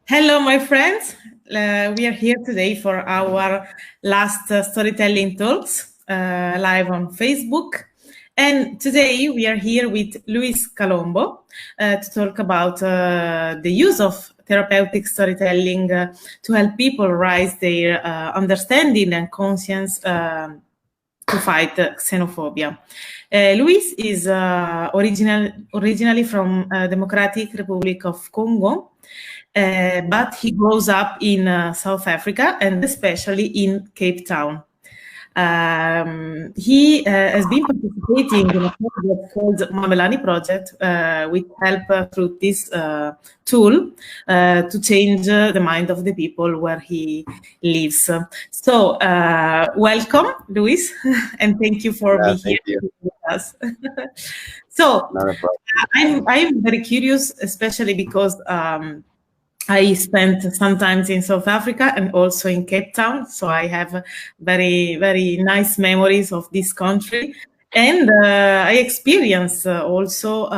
Hello, my friends. We are here today for our last storytelling talks live on Facebook. And today we are here with Lewis Kalombo to talk about the use of therapeutic storytelling to help people raise their understanding and conscience to fight xenophobia. Luis is originally from Democratic Republic of Congo, but he grows up in South Africa and especially in Cape Town. He has been participating in a project called Mamelani Project, with help through this tool to change the mind of the people where he lives. So, welcome, Luis, and thank you for being here with us. So, I'm very curious, especially because I spent sometimes in South Africa and also in Cape Town, so I have very, very nice memories of this country. And I experience also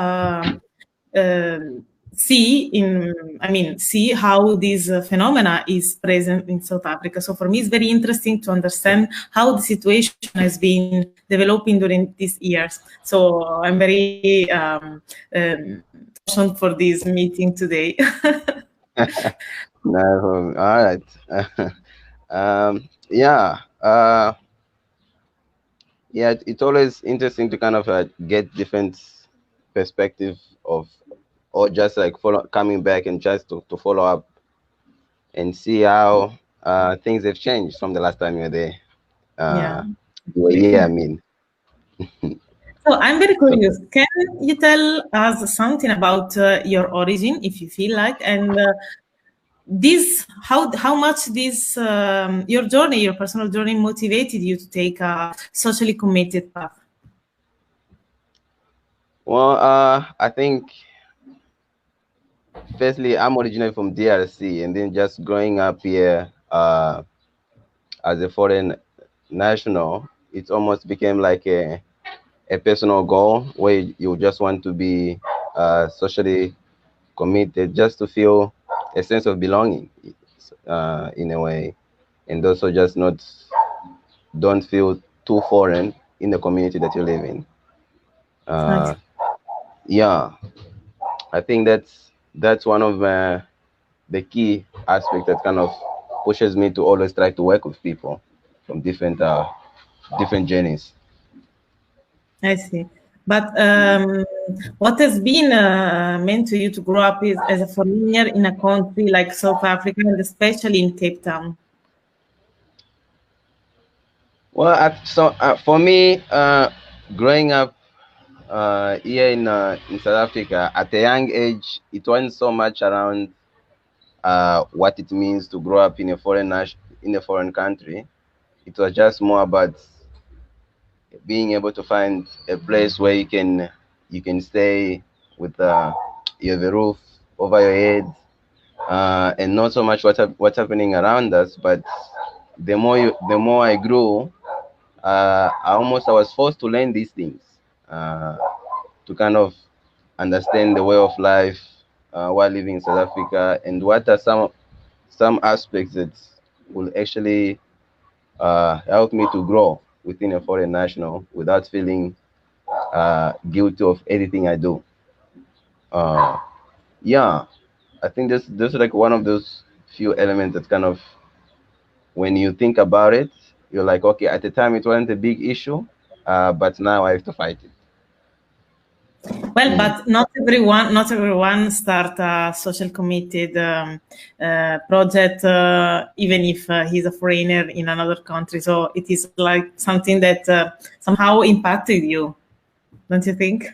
see how this phenomena is present in South Africa. So for me, it's very interesting to understand how the situation has been developing during these years. So I'm very for this meeting today. No, all right. It's always interesting to kind of get different perspective of, or just like coming back and just to follow up and see how things have changed from the last time you were there. I mean. So I'm very curious. Can you tell us something about your origin, if you feel like, and how much this your personal journey, motivated you to take a socially committed path? Well, I think firstly, I'm originally from DRC, and then just growing up here as a foreign national, it almost became like a personal goal where you just want to be socially committed, just to feel a sense of belonging in a way, and also just don't feel too foreign in the community that you live in. Nice. Yeah, I think that's one of the key aspects that kind of pushes me to always try to work with people from different journeys. I see. But what has been meant to you to grow up as a foreigner in a country like South Africa, and especially in Cape Town? Well, for me, growing up here in South Africa at a young age, it wasn't so much around what it means to grow up in a foreign country. It was just more about being able to find a place where you can stay with you have a roof over your head, and not so much what's happening around us. But the more I grew, I was forced to learn these things to kind of understand the way of life while living in South Africa, and what are some aspects that will actually help me to grow within a foreign national without feeling guilty of anything I do. I think this is like one of those few elements that kind of, when you think about it, you're like, okay, at the time it wasn't a big issue, but now I have to fight it. Well, but not everyone start a social committed project, even if he's a foreigner in another country. So it is like something that somehow impacted you, don't you think?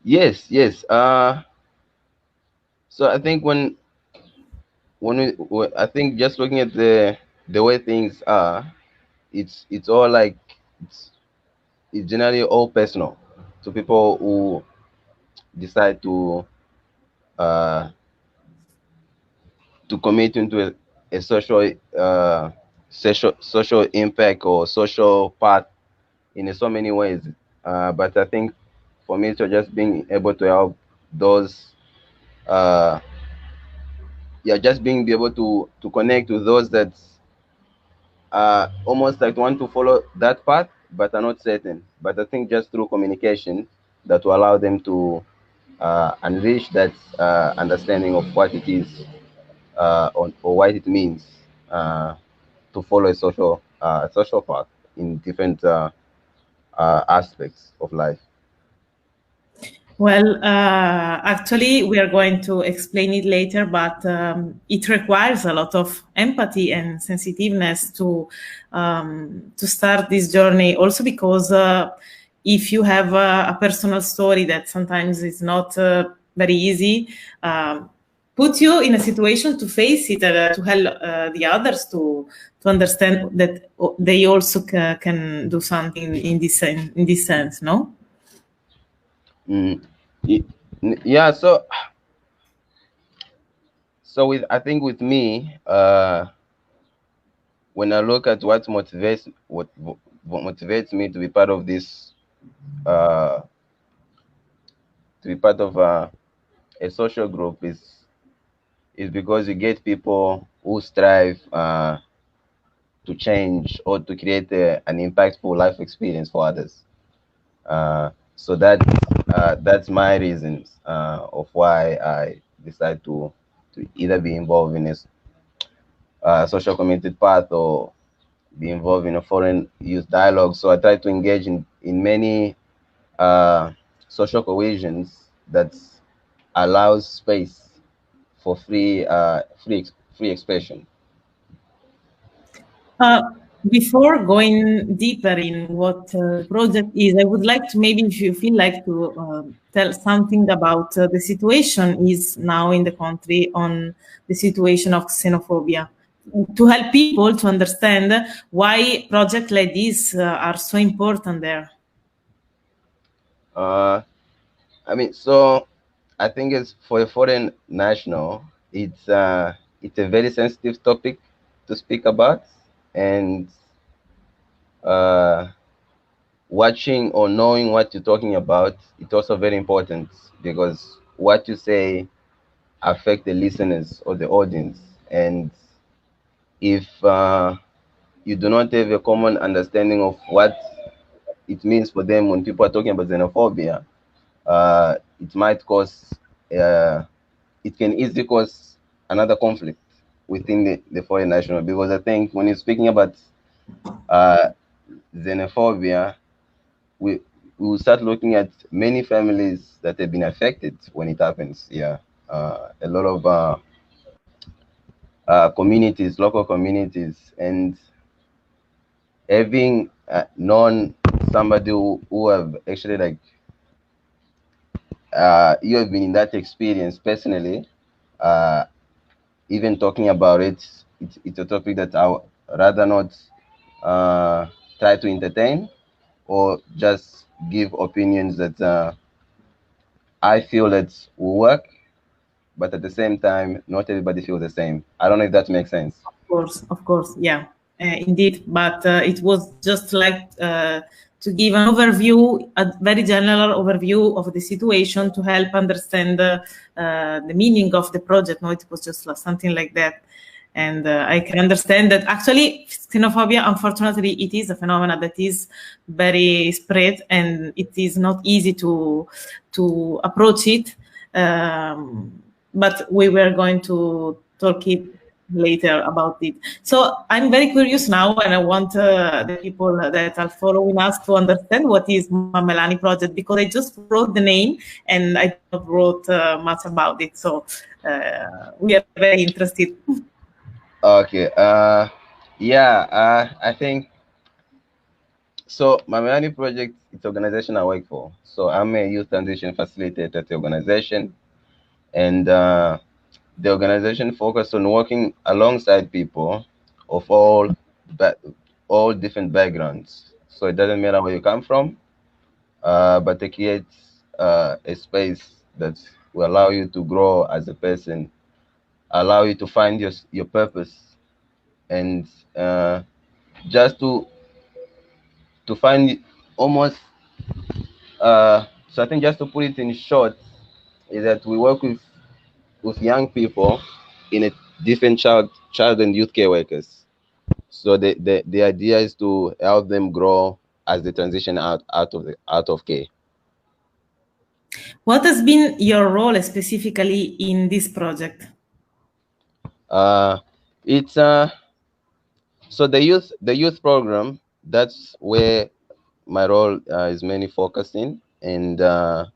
Yes. So I think I think just looking at the way things are, it's all like it's generally all personal to people who decide to commit into a social impact or social path in so many ways. But I think for me, to just being able to help those yeah, just being be able to connect with those that almost like want to follow that path but are not certain. But I think just through communication that will allow them to unleash that understanding of what it is or what it means to follow a social path in different aspects of life. Well, actually, we are going to explain it later, but it requires a lot of empathy and sensitiveness to start this journey. Also, because if you have a personal story that sometimes is not very easy, put you in a situation to face it, to help the others to understand that they also can do something in this sense. No. Yeah, so with I think with me, when I look at what motivates me to be part of this, to be part of a social group is because you get people who strive to change or to create an impactful life experience for others. So that's my reasons of why I decide to either be involved in a social community path or be involved in a foreign youth dialogue. So I try to engage in many uh, social cohesions that allows space for free expression. Uh, Before going deeper in what the project is, I would like to maybe, if you feel like to tell something about the situation is now in the country on the situation of xenophobia, to help people to understand why projects like this are so important there. Uh, I mean, so I think it's for a foreign national, it's a very sensitive topic to speak about, and uh, watching or knowing what you're talking about, it's also very important because what you say affect the listeners or the audience, and if you do not have a common understanding of what it means for them when people are talking about xenophobia, it might cause it can easily cause another conflict within the foreign national, because I think when you're speaking about uh, xenophobia, we we will start looking at many families that have been affected when it happens. Yeah, a lot of communities, local communities, and having known somebody who have actually like you have been in that experience personally. Uh, Even talking about it, it's a topic that I would rather not try to entertain or just give opinions that I feel that will work, but at the same time, not everybody feels the same. I don't know if that makes sense. Of course, yeah, indeed. But it was just like to give an overview, a very general overview of the situation to help understand the meaning of the project. No, it was just something like that. And I can understand that actually xenophobia, unfortunately, it is a phenomenon that is very spread and it is not easy to approach it. But we were going to talk it later about it. So I'm very curious now, and I want the people that are following us to understand what is Mamelani Project, because I just wrote the name and I don't wrote much about it. So we are very interested. Okay. Yeah. I think so. Mamelani Project, it's organization I work for. So I'm a youth transition facilitator at the organization, and the organization focused on working alongside people of ba- all different backgrounds. So it doesn't matter where you come from, but it creates a space that will allow you to grow as a person, allow you to find your purpose, and just to find almost. So I think just to put it in short, is that we work with young people in a different child and youth care workers. So the idea is to help them grow as they transition out of care. What has been your role specifically in this project? It's so the youth program, that's where my role is mainly focused in, and our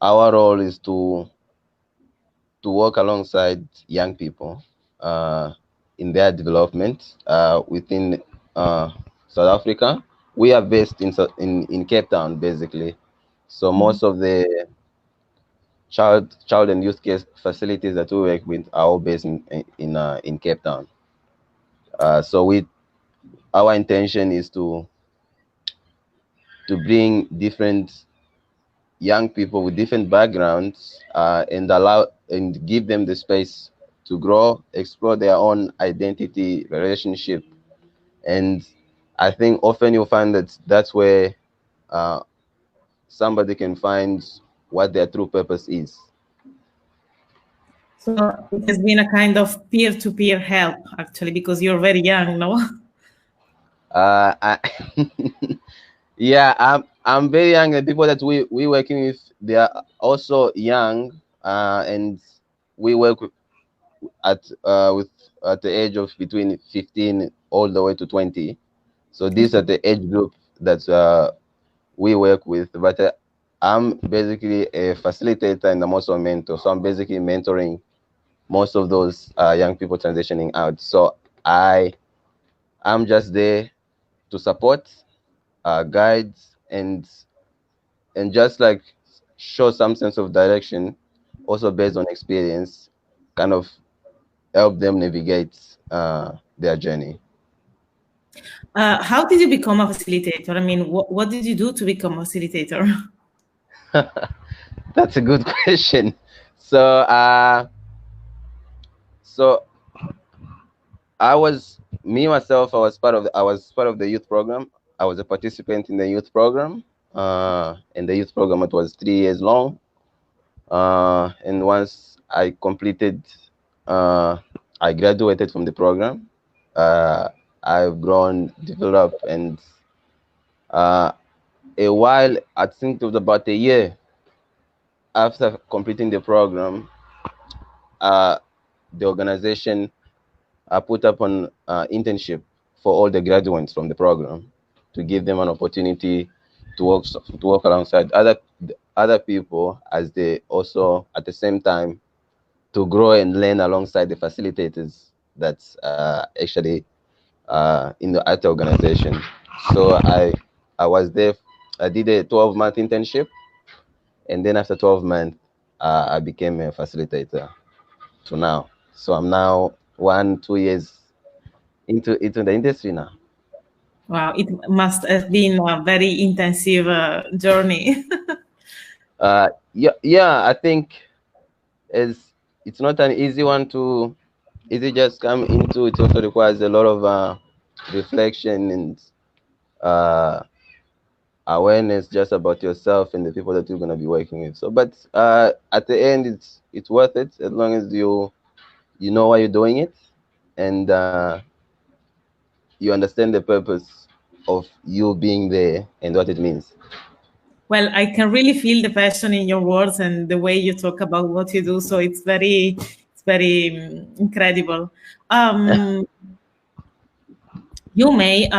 role is to work alongside young people in their development within South Africa. We are based in Cape Town, basically. So most of the child and youth care facilities that we work with are all based in Cape Town. So our intention is to bring different young people with different backgrounds and allow and give them the space to grow, explore their own identity, relationship, and I think often you'll find that that's where uh, somebody can find what their true purpose is. So it has been a kind of peer-to-peer help, actually, because you're very young, no? I, yeah, I'm very young. The people that we working with, they are also young, and we work at the age of between 15 all the way to 20. So these are the age group that we work with. But I'm basically a facilitator and I'm also a mentor. So I'm basically mentoring most of those young people transitioning out. So I'm just there to support, guide, and just like show some sense of direction, also based on experience, kind of help them navigate their journey. How did you become a facilitator? I mean, what did you do to become a facilitator? That's a good question. So, so I was myself. I was part of the youth program. I was a participant in the youth program. In the youth program, it was 3 years long. And once I completed, I graduated from the program. I've grown, developed, and a while. I think it was about a year after completing the program. The organization put up an internship for all the graduates from the program to give them an opportunity to work alongside other people as they also at the same time to grow and learn alongside the facilitators that's actually in at the organization. So I was there. I did a 12-month internship, and then after 12 months, I became a facilitator to now. So I'm now 2 years into the industry now. Wow, it must have been a very intensive journey. Yeah, I think it's not an easy one to easy just come into. It also requires a lot of reflection and awareness just about yourself and the people that you're going to be working with. So, but at the end, it's worth it as long as you know why you're doing it, and you understand the purpose of you being there and what it means. Well, I can really feel the passion in your words and the way you talk about what you do. So it's very incredible. Um, you may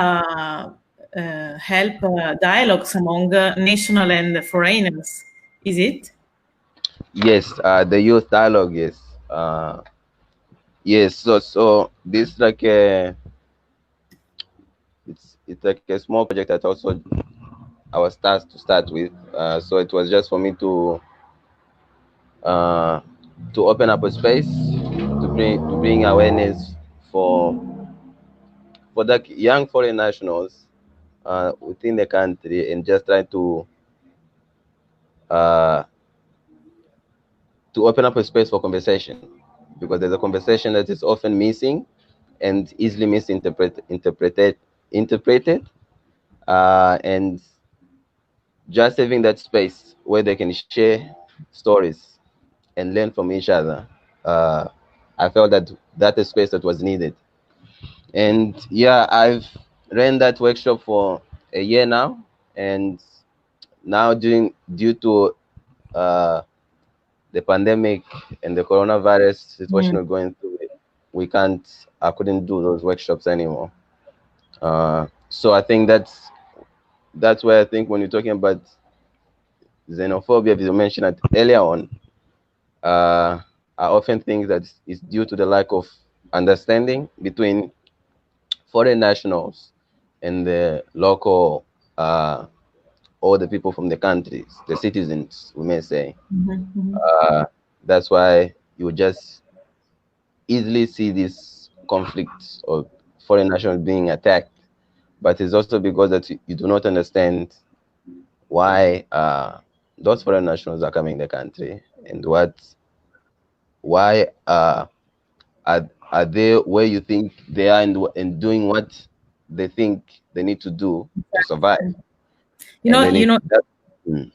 help dialogues among national and foreigners. Is it? Yes, the youth dialogue. Yes, yes. So this like it's like a small project that also I was tasked to start with. So it was just for me uh, to open up a space to bring awareness for the young foreign nationals within the country, and just try uh, to open up a space for conversation, because there's a conversation that is often missing and easily interpreted, and just having that space where they can share stories and learn from each other. I felt that that a space that was needed. And yeah, I've ran that workshop for a year now, and now due to uh, the pandemic and the coronavirus situation Mm. we're going through, I couldn't do those workshops anymore. So I think that's where I think when you're talking about xenophobia, as you mentioned it earlier on, I often think that it's due to the lack of understanding between foreign nationals and the local, all the people from the countries, the citizens, we may say. Mhm, mhm. That's why you just easily see this conflict of foreign nationals being attacked. But it's also because that you do not understand why those foreign nationals are coming to the country, and why are they where you think they are, and doing what they think they need to do to survive. You And know, then you know, mm,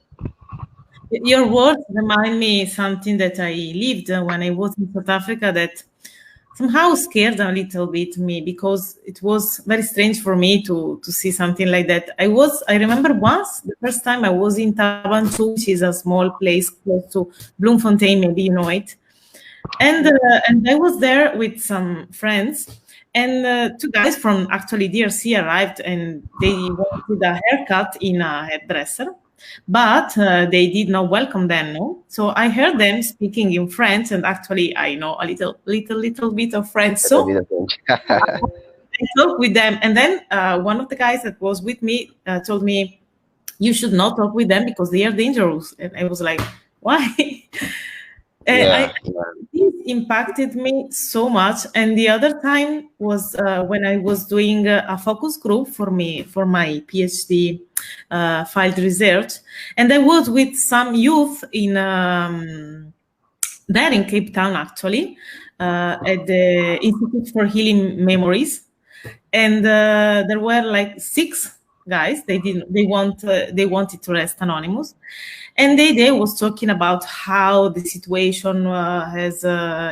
your words remind me something that I lived when I was in South Africa that somehow scared a little bit me because it was very strange for me to see something like that. I remember once the first time I was in Tabanchu, which is a small place close to Bloemfontein, maybe you know it. And I was there with some friends, and two guys from actually DRC arrived, and they wanted a haircut in a hairdresser, but they did not welcome them. No, so I heard them speaking in French, and actually I know a little bit of French, that'll be so the thing. I talked with them, and then one of the guys that was with me told me, "You should not talk with them because they are dangerous." And I was like, "Why?" Yeah, I this impacted me so much. And the other time was when I was doing a focus group for my PhD field research, and I was with some youth in there in Cape Town actually at the Institute for Healing Memories, and there were like six guys. They wanted to rest anonymous, and they was talking about how the situation has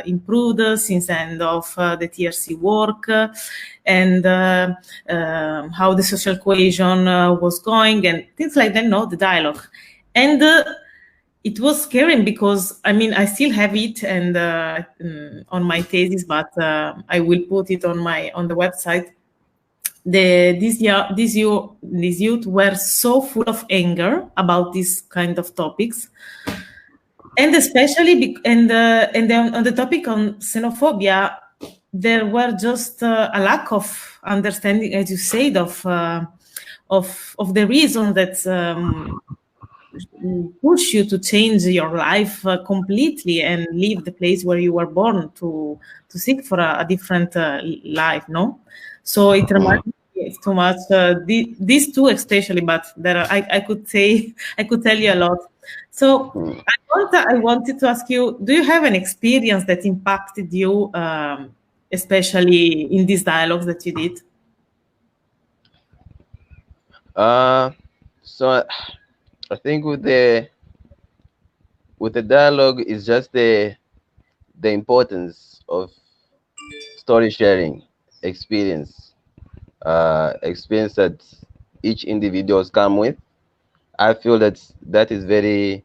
improved since the end of the TRC work, and how the social cohesion was going and things like that. No, the dialogue, and it was scary because I mean I still have it and on my thesis, but I will put it on the website. These youth were so full of anger about these kind of topics, and especially and then on the topic on xenophobia, there were just a lack of understanding, as you said, of the reason that push you to change your life completely and leave the place where you were born to seek for a different life, no? So it reminds me too much these two especially, but there are, I could say I could tell you a lot. So I wanted to ask you, do you have an experience that impacted you, especially in these dialogues that you did? uh, so I think with the dialogue is just the importance of story sharing, experience, experience that each individuals come with. I feel that is very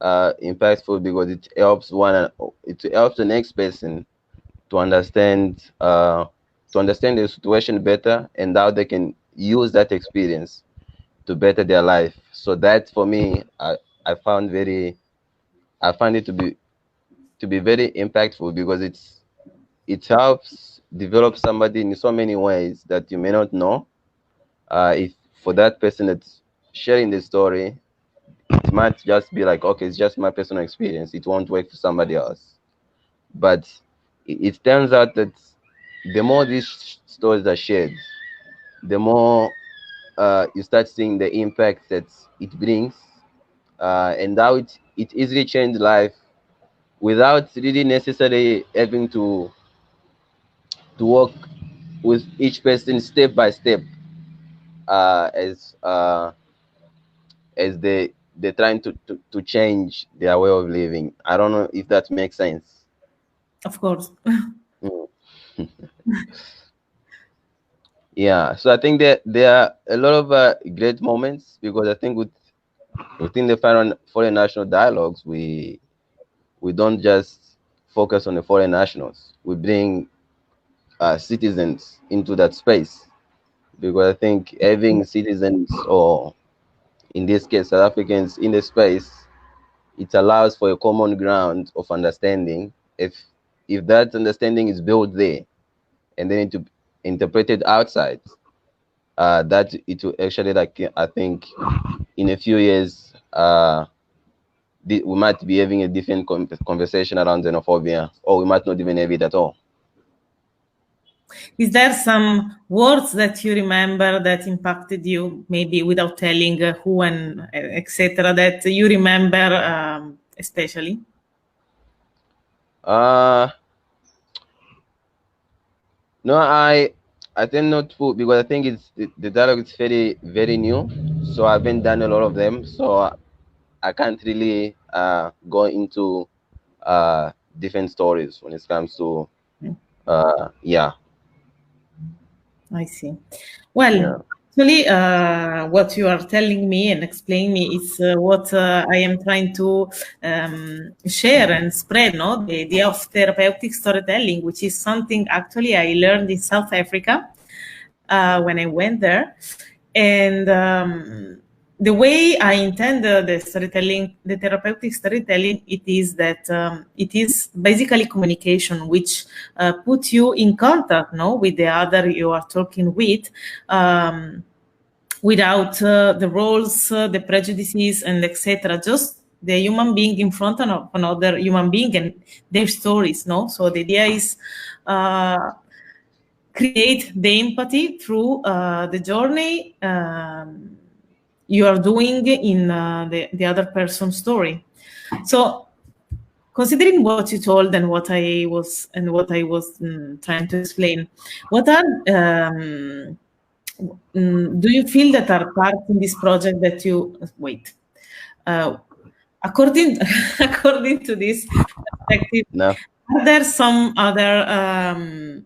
impactful because it helps the next person to understand the situation better and how they can use that experience to better their life. So that for me, I found very I find it to be very impactful because it helps develop somebody in so many ways that you may not know. If for that person that's sharing the story, it might just be like, okay, it's just my personal experience. It won't work for somebody else. But it turns out that the more these stories are shared, the more you start seeing the impact that it brings, and how it easily changes life without really necessarily having to work with each person step by step, uh, as uh, as they're trying to change their way of living. I don't know if that makes sense. Of course. Mm. Yeah, so I think that there are a lot of great moments, because I think within the foreign national dialogues, we don't just focus on the foreign nationals. We bring citizens into that space, because I think having citizens, or in this case South Africans, in the space, it allows for a common ground of understanding. If that understanding is built there and then to interpreted outside, that it will actually, like, I think in a few years, we might be having a different conversation around xenophobia, or we might not even have it at all. Is there some words that you remember that impacted you, maybe without telling who and etc., that you remember especially? No, I tend not to, because I think the dialogue is very, very new, so I haven't done a lot of them, so I can't really go into different stories when it comes to yeah. I see. Well, Yeah. actually, what you are telling me and explaining me is what I am trying to share and spread, no? The idea of therapeutic storytelling, which is something actually I learned in South Africa when I went there. And the way I intend the storytelling, the therapeutic storytelling, it is that it is basically communication, which puts you in contact, no, with the other you are talking with, without the roles, the prejudices, and etc. Just the human being in front of another human being and their stories, no. So the idea is create the empathy through the journey you are doing in the other person's story. So, considering what you told and what I was trying to explain, what are do you feel that are part in this project that you wait? According according to this perspective, No. are there some other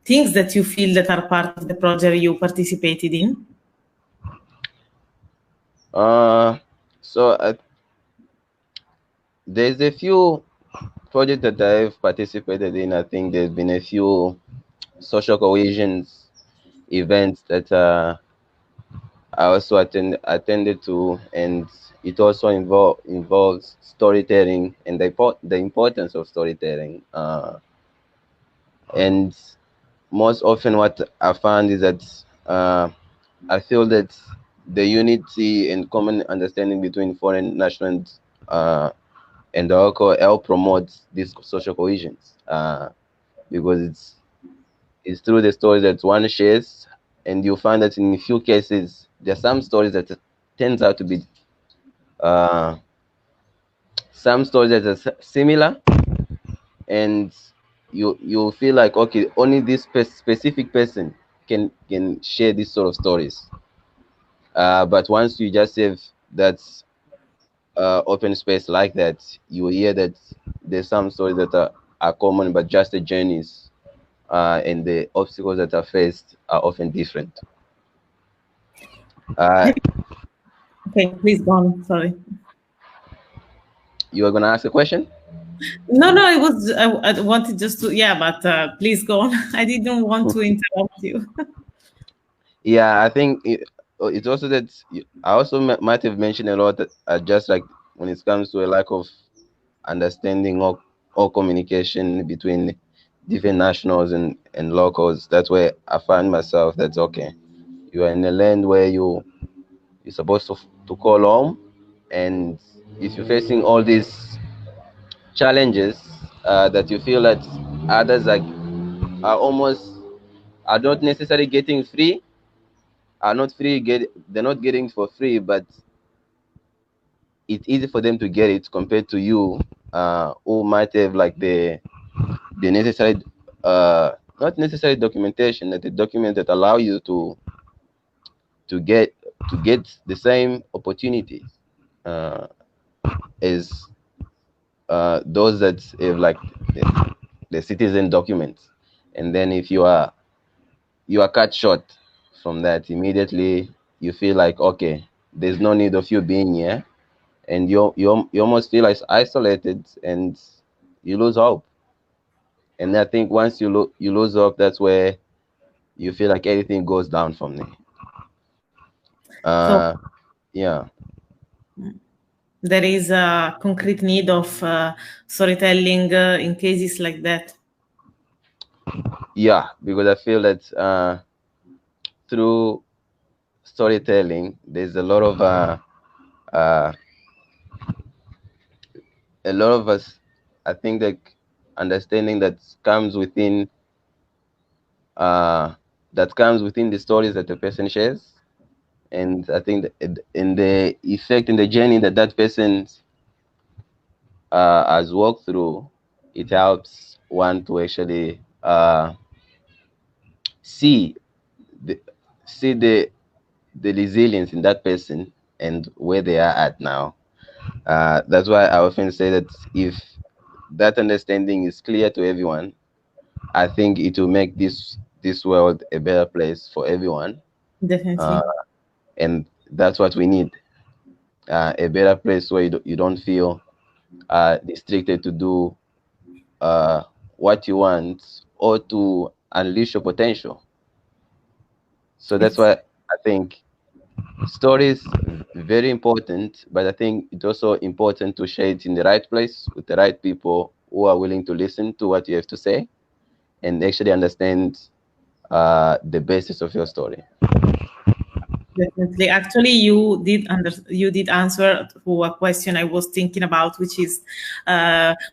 things that you feel that are part of the project you participated in? So there's a few projects that I've participated in. I think there's been a few social cohesion events that I also attended to, and it also involves storytelling and the importance of storytelling. And most often, what I found is that I feel that the unity and common understanding between foreign nationals and the local help promote these social cohesions, because it's through the stories that one shares, and you find that in a few cases there are some stories that turns out to be some stories that are similar, and you feel like, okay, only this specific person can share these sort of stories. But once you just have that open space like that, you will hear that there's some stories that are common, but just the journeys and the obstacles that are faced are often different. Okay, please go on. Sorry. You were going to ask a question? No, I wanted just to, yeah, but please go on. I didn't want to interrupt you. Yeah, I think it's also that I also might have mentioned a lot that just like when it comes to a lack of understanding or communication between different nationals and locals. That's where I find myself. That's okay. You are in a land where you're supposed to call home, and if you're facing all these challenges that you feel that others are not necessarily getting free, are not free get they're not getting it for free, but it's easy for them to get it compared to you, who might have like the necessary not necessary documentation, that the document that allow you to get the same opportunities as those that have like the citizen documents, and then if you are cut short from that, immediately you feel like, okay, there's no need of you being here, and you almost feel like isolated, and you lose hope. And I think once you lose hope, that's where you feel like everything goes down from there. So Yeah. there is a concrete need of storytelling in cases like that. Yeah, because I feel that through storytelling, there's a lot of us, I think, that understanding uh, that comes within the stories that the person shares, and I think that in the effect in the journey that that person has walked through, it helps one to actually see the see the resilience in that person and where they are at now. That's why I often say that if that understanding is clear to everyone, I think it will make this world a better place for everyone. Definitely. And that's what we need. A better place where you don't feel restricted to do what you want or to unleash your potential. So that's It's why I think stories very important, but I think it's also important to share it in the right place with the right people who are willing to listen to what you have to say and actually understand the basis of your story. definitely. Actually, you did answer to a question I was thinking about, which is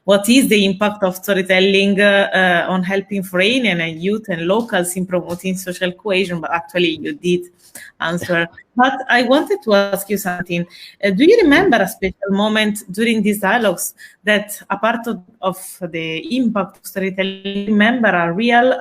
what is the impact of storytelling on helping foreign and youth and locals in promoting social cohesion? But actually, you did answer. But I wanted to ask you something. Do you remember a special moment during these dialogues that, a part of the impact of storytelling, remember a real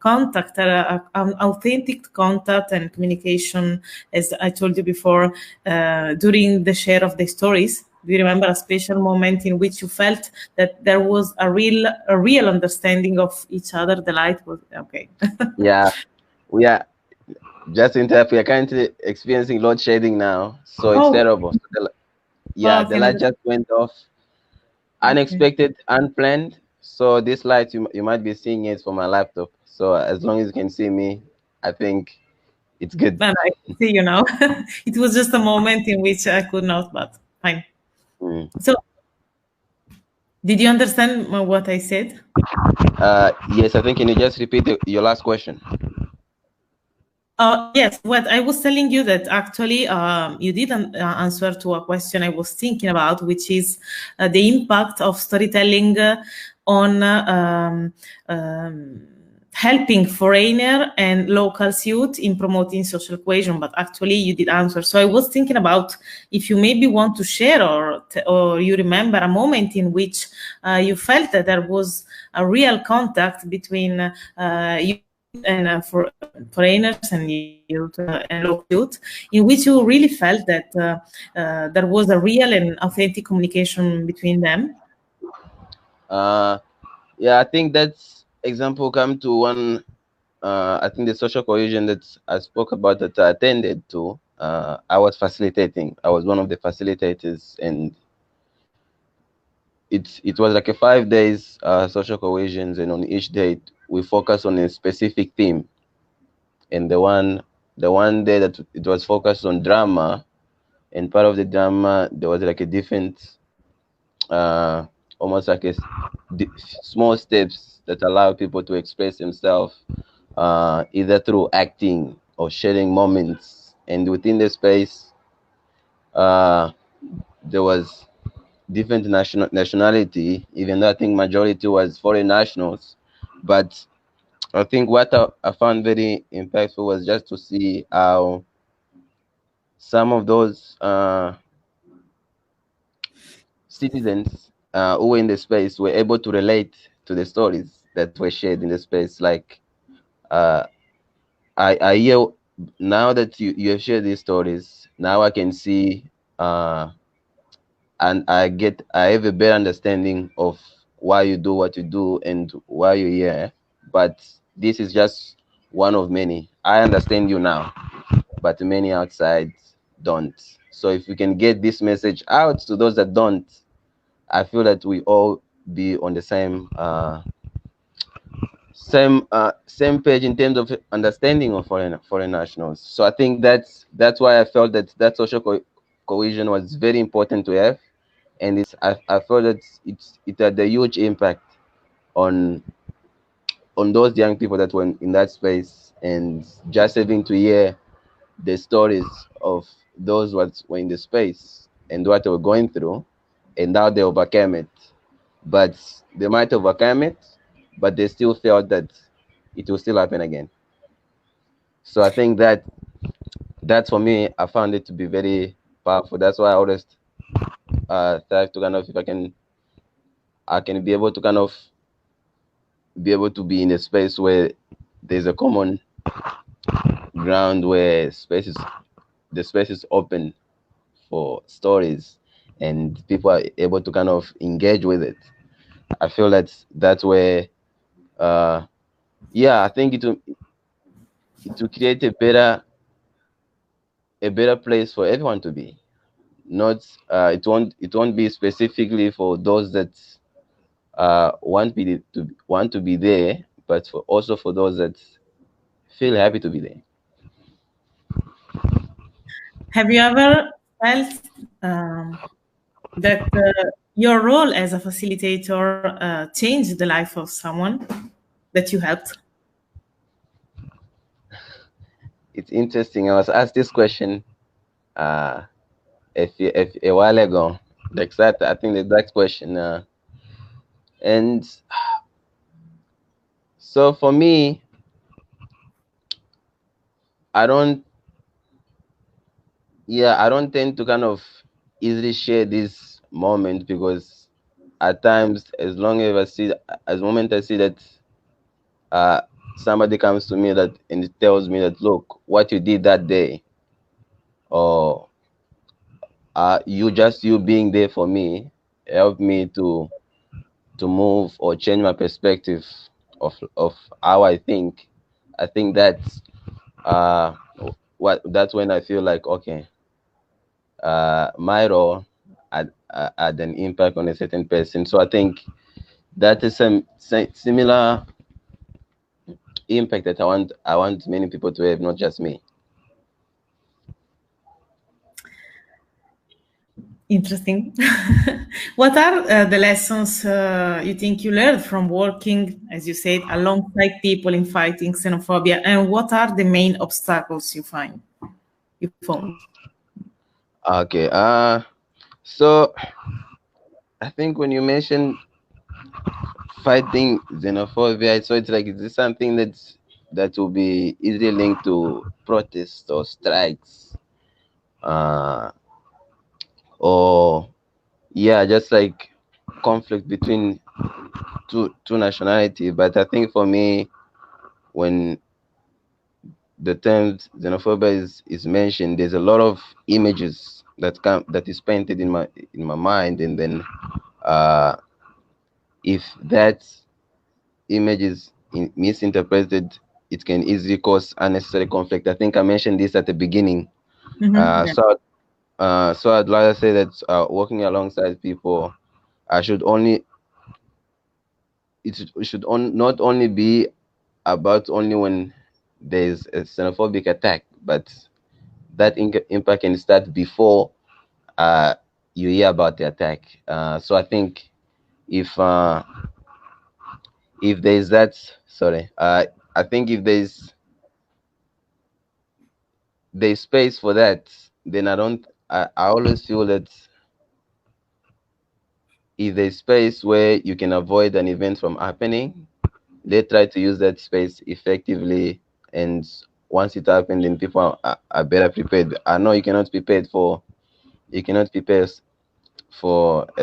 contact, an authentic contact and communication, as I told you before, during the share of the stories? Do you remember a special moment in which you felt that there was a real understanding of each other? The light was okay. Yeah, we are just in time. We are currently experiencing load shedding now, so it's Oh, terrible. So wow, the light just went off, okay. unexpected, unplanned. So this light, you might be seeing it from my laptop. So as long as you can see me, I think it's good. And I can see you now. It was just a moment in which I could not, but fine. Mm. So, did you understand what I said? Yes, I think. Can you just repeat your last question? Yes, what I was telling you that actually you didn't answer to a question I was thinking about, which is the impact of storytelling on helping foreigner and local youth in promoting social cohesion. But actually, you did answer. So I was thinking about if you maybe want to share or you remember a moment in which you felt that there was a real contact between you and for foreigners and youth and local youth, in which you really felt that there was a real and authentic communication between them. Yeah, I think that's example come to one. I think the social cohesion that I spoke about that I attended to. I was facilitating. I was one of the facilitators, and it was like a 5 days social cohesions, and on each day we focus on a specific theme. And the one day that it was focused on drama, and part of the drama there was like a different uh, almost like small steps that allow people to express themselves either through acting or sharing moments. And within the space, uh, there was different nationality, even though I think majority was foreign nationals. But I think what I found very impactful was just to see how some of those citizens who were in the space were able to relate to the stories that were shared in the space. Like uh, I hear now that you have shared these stories. Now I can see uh, and I have a better understanding of why you do what you do and why you're here. But this is just one of many. I understand you now, but many outside don't. So if we can get this message out to those that don't, I feel that we all be on the same page in terms of understanding of foreign nationals. So I think that's why I felt that social cohesion was very important to have, and I felt that it had a huge impact on those young people that were in that space, and just having to hear the stories of those what were in the space and what they were going through and how they overcame it. But they might overcome it, but they still felt that it will still happen again. So I think that's for me. I found it to be very powerful. That's why I always try to kind of, if I can be able to kind of be able to be in a space where there's a common ground where the space is open for stories and people are able to kind of engage with it. I feel that's where yeah, I think it will create a better place for everyone to be. Not it won't be specifically for those that want to be there, but also for those that feel happy to be there. Have you ever felt that your role as a facilitator changed the life of someone that you helped? It's interesting. I was asked this question a while ago. I think the exact question. And so for me, I don't. Yeah, I don't tend to kind of easily share this moment because at times, as moment I see that uh, somebody comes to me and it tells me that, look, what you did that day, or you being there for me, helped me to move or change my perspective of how I think. I think uh, that's when I feel like, okay, my role had an impact on a certain person. So I think that is some similar impact that I want many people to have, not just me. Interesting. What are the lessons you think you learned from working, as you said, alongside people in fighting xenophobia, and what are the main obstacles you found? Okay. So I think when you mentioned fighting xenophobia, so it's like, is this something that will be easily linked to protests or strikes, uh, or yeah, just like conflict between two nationality. But I think for me, when the term xenophobia is mentioned, there's a lot of images that is painted in my mind, and then uh, if that image is misinterpreted, it can easily cause unnecessary conflict. I think I mentioned this at the beginning. Mm-hmm. Yeah. So I'd rather say that working alongside people, I should only it should not only be about only when there's a xenophobic attack, but that impact can start before uh, you hear about the attack. So I think if uh, if there's that, sorry, I think if there's space for that, then I always feel that if there's space where you can avoid an event from happening, they try to use that space effectively. And once it happened, then people are better prepared. I know you cannot prepare for a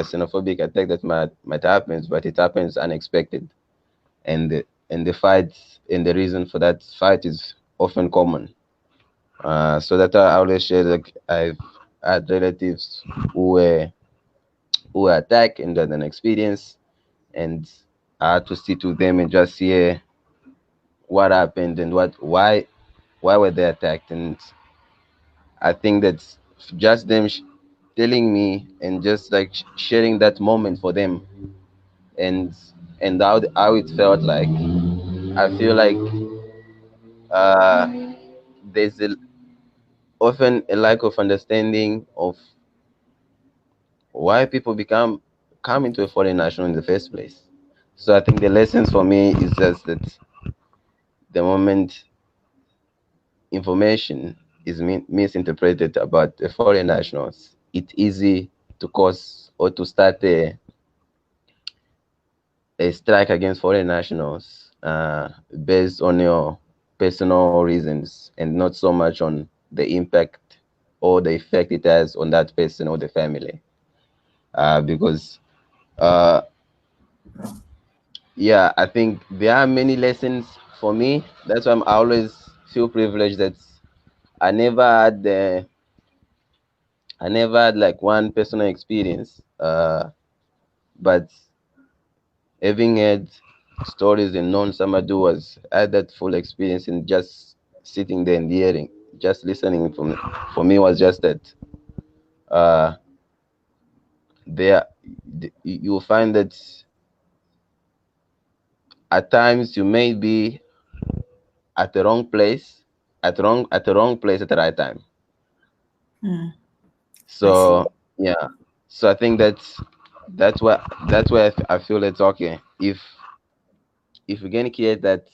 xenophobic attack that might happen, but it happens unexpected, and the fight and the reason for that fight is often common. So that I always share, like I've had relatives who were who were attacked and had an experience, and I had to sit with them and just hear what happened and why were they attacked. And I think that's just them telling me and just like sharing that moment for them, and how it felt like. I feel like uh, there's often a lack of understanding of why people come into a foreign national in the first place. So I think the lessons for me is just that the moment information is misinterpreted about the foreign nationals, it's easy to cause or to start a strike against foreign nationals based on your personal reasons and not so much on the impact or the effect it has on that person or the family. Because, uh, yeah, I think there are many lessons for me. That's why I always feel privileged that I never had I never had like one personal experience, but having heard stories and known somebody who has had that full experience and just sitting there and hearing, just listening for me was just that uh, there you'll find that at times you may be at the wrong place, at the wrong place at the right time. I see. So yeah, so I think that's why I feel it's okay if we can create that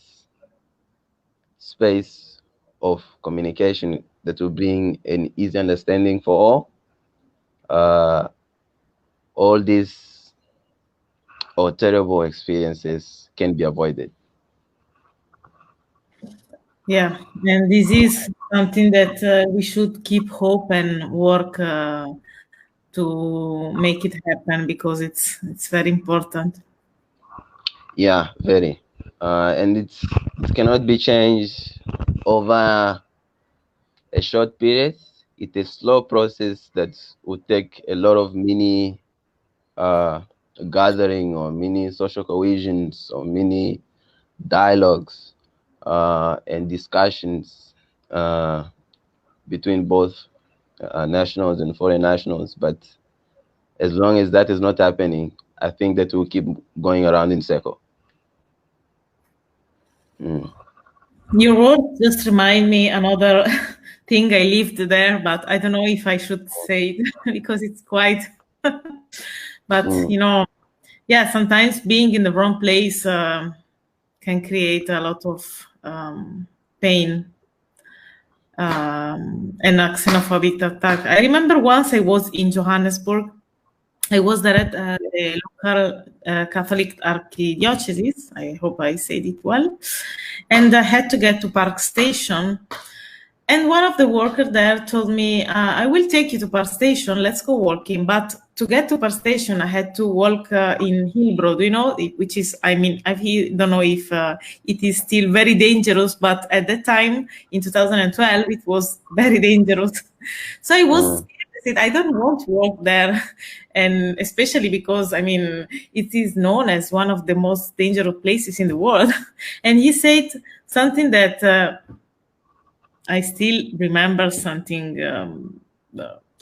space of communication that will bring an easy understanding for all these or terrible experiences can be avoided. Yeah, and this is something that we should keep hope and work to make it happen because it's very important. Yeah, very. And it cannot be changed over a short period. It's a slow process that would take a lot of mini uh, gathering or mini social cohesions or mini dialogues and discussions between both nationals and foreign nationals. But as long as that is not happening, I think that we'll keep going around in circle. Mm. Your words just remind me another thing I lived there, but I don't know if I should say it because it's quite. But Mm. yeah, sometimes being in the wrong place can create a lot of pain and a xenophobic attack. I remember once I was in Johannesburg. I was there at the local Catholic archdiocese. I hope I said it well. And I had to get to Park Station. And one of the workers there told me, I will take you to Park Station. Let's go walking. But to get to Park Station, I had to walk in Hillbrow, which is, I don't know if it is still very dangerous, but at that time in 2012, it was very dangerous. So I was Mm. scared. I said, I don't want to walk there. And especially because, it is known as one of the most dangerous places in the world. And he said something that I still remember something.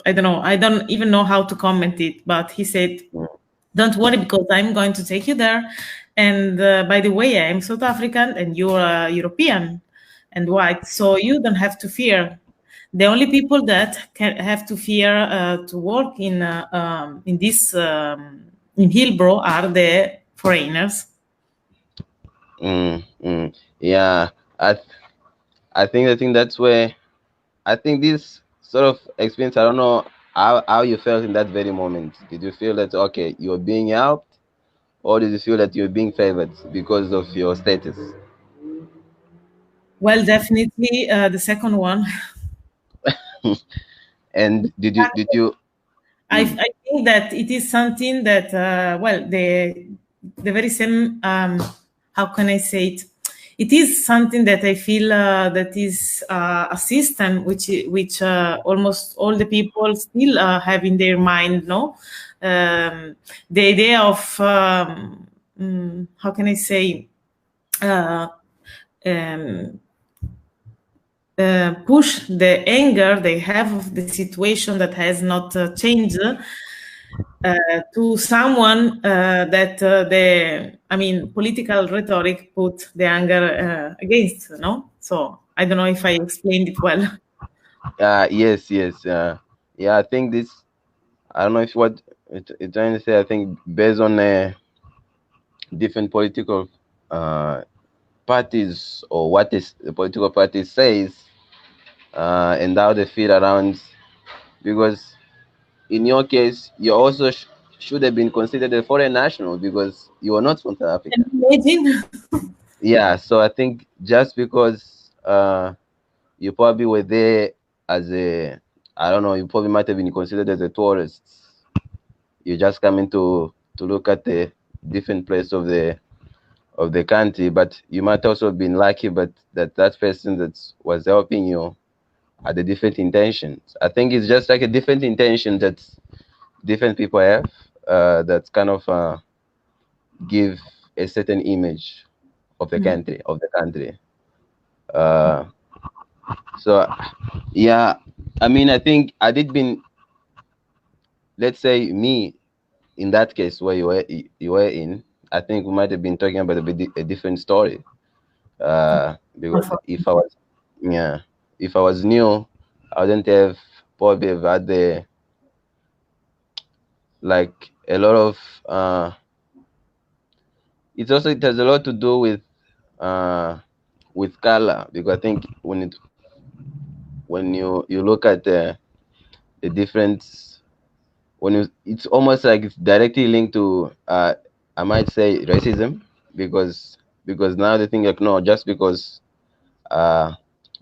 I don't know. I don't even know how to comment it. But he said, Mm. "Don't worry, because I'm going to take you there. And by the way, I am South African, and you're European and white, so you don't have to fear. The only people that can have to fear to work in this in Hillbrow are the foreigners." Mm. Mm. Yeah, I th- I think that's where I think this sort of experience. I don't know how you felt in that very moment. Did you feel that okay, you're being helped, or did you feel that you're being favored because of your status? Well, definitely the second one. And did you? Mm. I think that it is something that, the very same, how can I say it? It is something that I feel that is a system which almost all the people still have in their mind, no? the idea of how can I say push the anger they have of the situation that has not changed to someone that political rhetoric put the anger against, no? So I don't know if I explained it well. Yes, yes. Yeah, I think this. I don't know if what it's trying to say. I think based on different political parties or what is the political party says and how they feel around. Because in your case, you also should have been considered a foreign national because you are not from South Africa. Can you imagine? Yeah, so I think just because you probably were there as a, I don't know, you probably might have been considered as a tourist. You're just coming to look at the different place of the country, but you might also have been lucky, but that person that was helping you had a different intentions. I think it's just like a different intention that different people have that kind of give a certain image of the country. Uh, so yeah, I mean, I think I did been, let's say me in that case where you were in, I think we might have been talking about a different story. Because if I was, yeah, if I was new, I wouldn't have probably have had the like a lot of it has a lot to do with color, because I think when you look at the difference, it's almost like it's directly linked to I might say racism, because now they think like, no, just because uh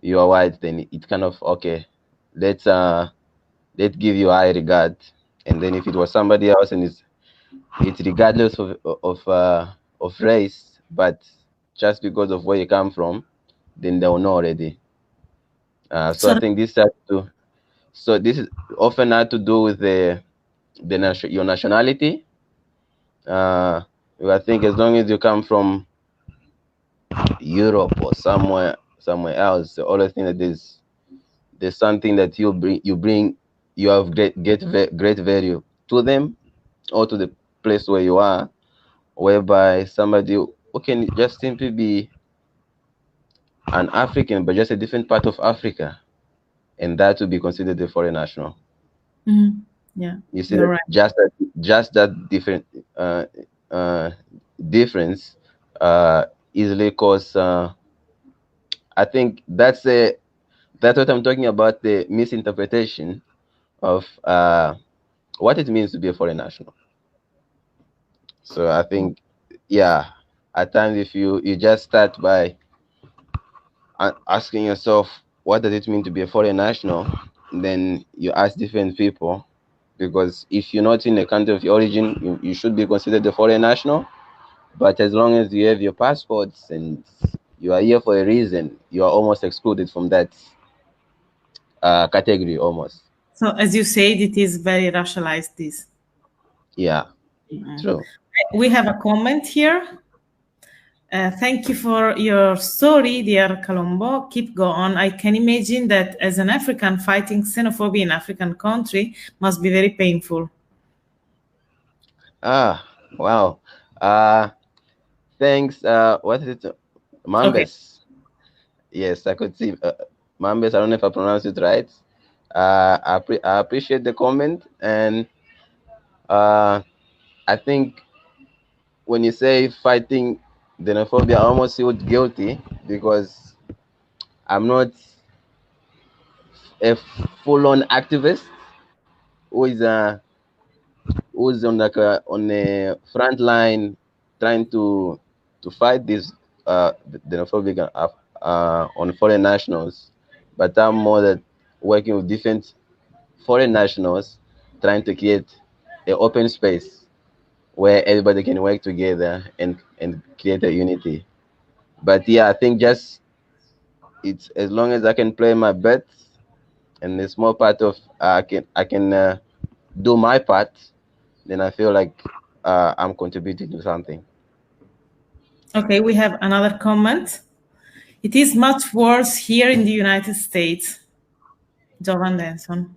you are white, then it's kind of okay, let's let's give you high regard. And then if it was somebody else, and it's regardless of race, but just because of where you come from, then they will know already. So I Sorry. think this is often had to do with your nationality. uh I think as long as you come from Europe or somewhere else, the only thing that there's something that you have great value to them, or to the place where you are, whereby somebody who can just simply be an African but just a different part of Africa, and that would be considered a foreign national. Yeah, You see you're that right. just that different uh, difference easily cause. I think that's what I'm talking about, the misinterpretation of what it means to be a foreign national. So I think, yeah, at times if you just start by asking yourself what does it mean to be a foreign national, then you ask different people, because if you're not in the country of your origin, you should be considered a foreign national. But as long as you have your passports and you are here for a reason, you are almost excluded from that category almost. So as you said, it is very racialized. This. Yeah, true. We have a comment here. Thank you for your story, dear Kalombo. Keep going. I can imagine that as an African, fighting xenophobia in African country must be very painful. Ah, wow. Thanks. What is it? Okay. Mambes. Yes, I could see Mambes. I don't know if I pronounced it right. I appreciate the comment, and I think when you say fighting xenophobia, I almost feel guilty because I'm not a full-on activist who is who's on on the front line trying to fight this xenophobic on foreign nationals, but I'm more that working with different foreign nationals, trying to create an open space where everybody can work together and create a unity. But yeah, I think just it's as long as I can play my bets, and the small part of I can do my part, then I feel like I'm contributing to something. Okay, we have another comment. It is much worse here in the United States. Jovan Denson.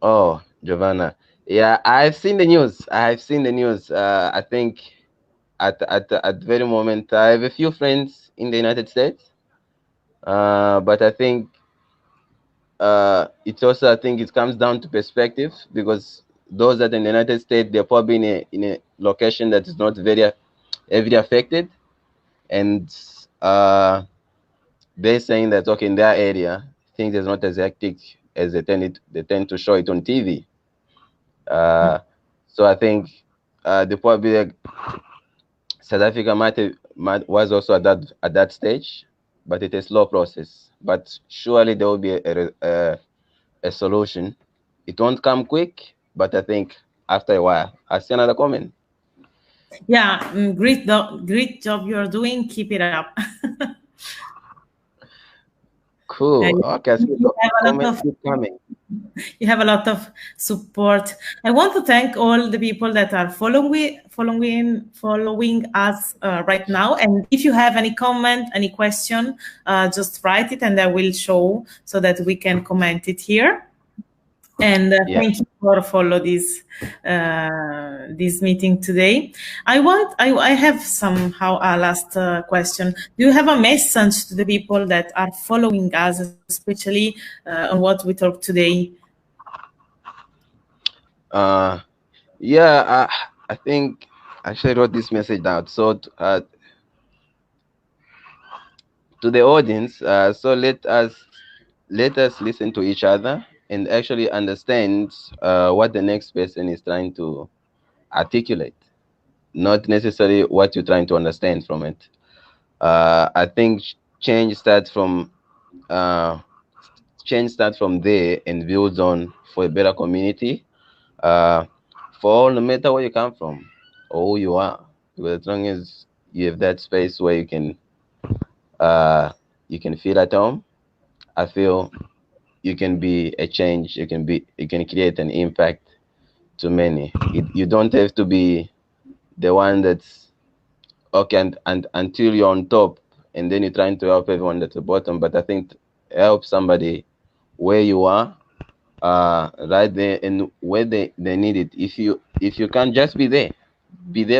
Oh, Giovanna. Yeah, I've seen the news. I've seen the news. I think at the very moment, I have a few friends in the United States. But I think it's also, I think it comes down to perspective, because those that in the United States, they're probably in a location that is not very heavily affected, and they're saying that okay, in their area things is not as hectic as they tend to show it on TV. So I think the probably like, South Africa was also at that stage, but it's a slow process. But surely there will be a solution. It won't come quick, but I think after a while. I see another comment. Yeah, great job you're doing. Keep it up. Cool. Okay, so You have a lot comments of keep coming. you have a lot of support. I want to thank all the people that are following us right now. And if you have any comment, any question, just write it, and I will show so that we can comment it here. And Yeah. thank you for follow this meeting today. I have somehow a last question. Do you have a message to the people that are following us, especially on what we talked today? Yeah, I think I actually wrote this message down. So to the audience, so let us listen to each other and actually understand what the next person is trying to articulate, not necessarily what you're trying to understand from it. I think uh, change starts from there and builds on for a better community. For all, no matter where you come from or who you are, because as long as you have that space where you can feel at home, I feel you can be a change. You can create an impact to many. You don't have to be the one that's okay and until you're on top and then you're trying to help everyone at the bottom. But I think help somebody where you are, right there and where they need it. If you can't, just be there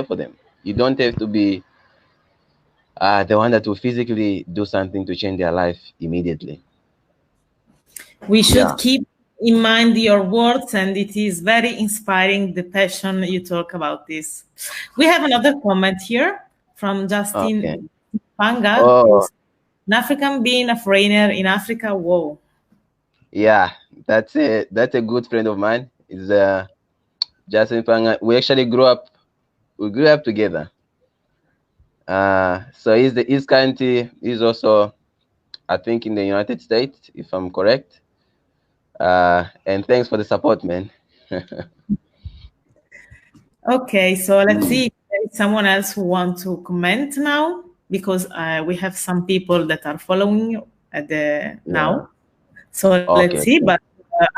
for them. You don't have to be the one that will physically do something to change their life immediately. We should Yeah. keep in mind your words, and it is very inspiring, the passion you talk about this. We have another comment here from Okay. Justin Panga, Oh, who's an African being a foreigner in Africa. Whoa. yeah. That's a good friend of mine. Is Justin Panga. We grew up together. So he's also, I think, in the United States, if I'm correct. And thanks for the support, man. Okay, so let's see if there is someone else who wants to comment now, because we have some people that are following at the Yeah. now. So let's Okay. see. But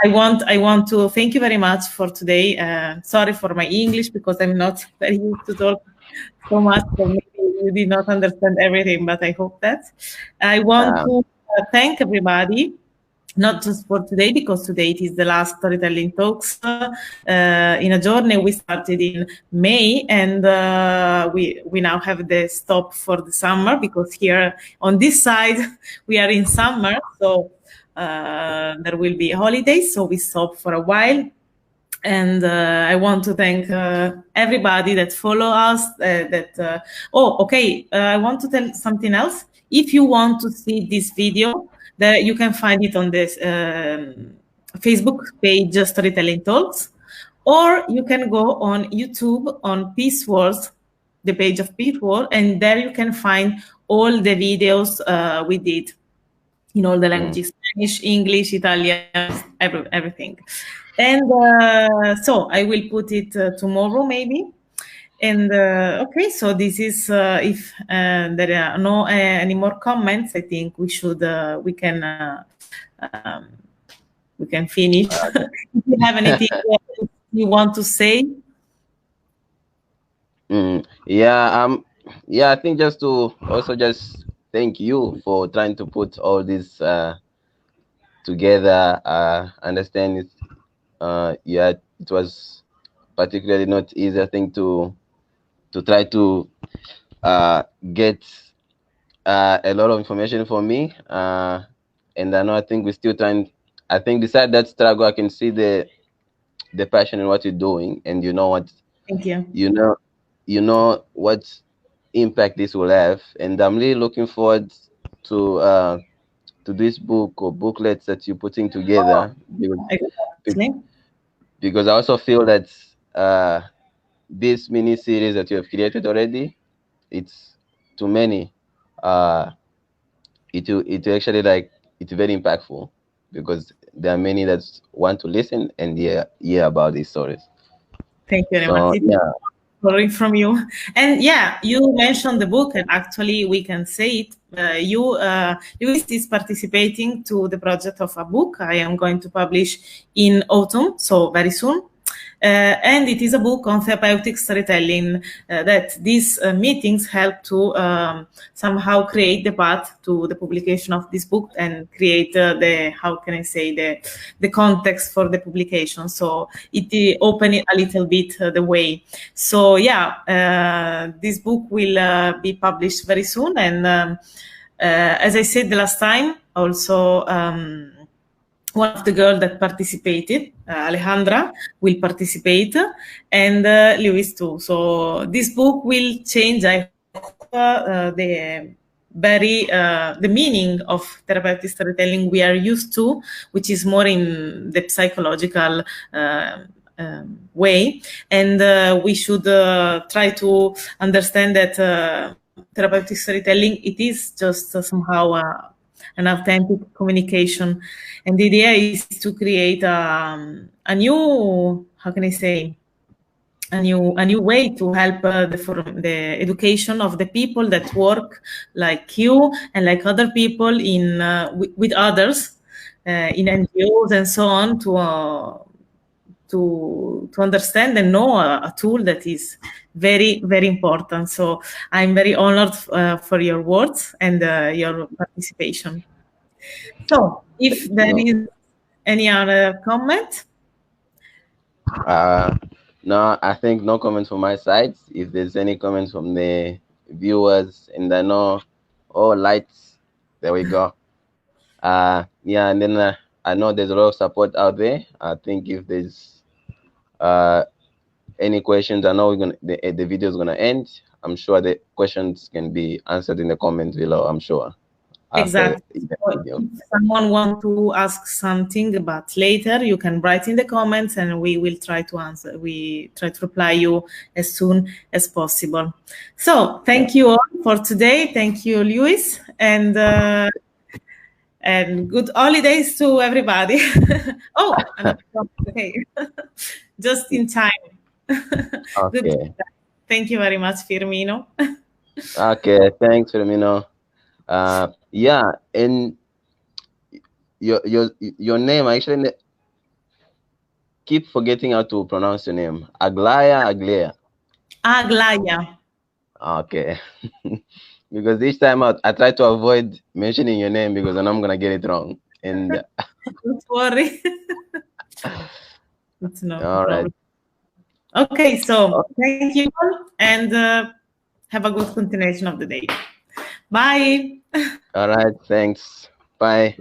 I want to thank you very much for today. Sorry for my English, because I'm not very used to talk so much. So maybe you did not understand everything, but I hope that. I want to thank everybody, not just for today, because today it is the last storytelling talks in a journey we started in May, and we now have the stop for the summer, because here on this side we are in summer, so there will be holidays, so we stop for a while. And I want to thank everybody that follow us. I want to tell something else. If you want to see this video, you can find it on this Facebook page, Storytelling Talks, or you can go on YouTube on Peace Wars, the page of Peace Wars, and there you can find all the videos we did in all the languages: Spanish, English, Italian, everything. And so I will put it tomorrow, maybe. And okay, so this is if there are no any more comments, I think we can finish. If you have anything you want to say. Yeah, I think just to also just thank you for trying to put all this together. Understand it. Yeah, it was particularly not easy, I think, to try to get a lot of information for me. And I know, I think we're still trying. I think beside that struggle, I can see the passion in what you're doing, and you know what Thank you. you know you know what impact this will have. And I'm really looking forward to uh to this book or booklets that you're putting Oh, together, be- exactly. because I also feel that this mini series that you have created already, it's to many, uh it will actually, like, it's very impactful, because there are many that want to listen and hear about these stories. Thank you very much. So It's yeah. hearing from you. And yeah, you mentioned the book, and actually we can say it. Lewis is participating to the project of a book I am going to publish in autumn, so very soon. And it is a book on therapeutic storytelling that these meetings help to somehow create the path to the publication of this book and create the, how can I say, the context for the publication. So it open it a little bit the way. So yeah, this book will be published very soon. And as I said the last time, also one of the girls that participated, Alejandra, will participate, and Lewis too. So this book will change, I hope, the meaning of therapeutic storytelling we are used to, which is more in the psychological way, and we should try to understand that therapeutic storytelling, it is just somehow an authentic communication, and the idea is to create a new, how can I say, a new way to help the education of the people that work like you and like other people in with others in NGOs and so on, to understand and know a tool that is very, very important. So I'm very honored for your words and your participation. So if there No, is any other comment. uh, no, I think no comments from my side. If there's any comments from the viewers, and I know, oh, lights, there we go. Yeah, and then I know there's a lot of support out there. I think if there's uh any questions, I know the video is gonna end. I'm sure the questions can be answered in the comments below. I'm sure after Exactly. the So video. if someone want to ask something, but later you can write in the comments, and we will try to answer. We try to reply you as soon as possible. So Yeah. thank you all for today. Thank you, Lewis, and good holidays to everybody. Oh, another comment. Okay, just in time. Good. Okay. Thank you very much, Firmino. Okay. Thanks, Firmino. Yeah, and your name, I actually keep forgetting how to pronounce your name. Aglaya. Aglaya. Okay. Because each time I try to avoid mentioning your name because I know I'm gonna get it wrong. And Don't worry. It's not a all right. problem. Okay, so thank you all, and have a good continuation of the day. Bye. All right. Thanks. Bye.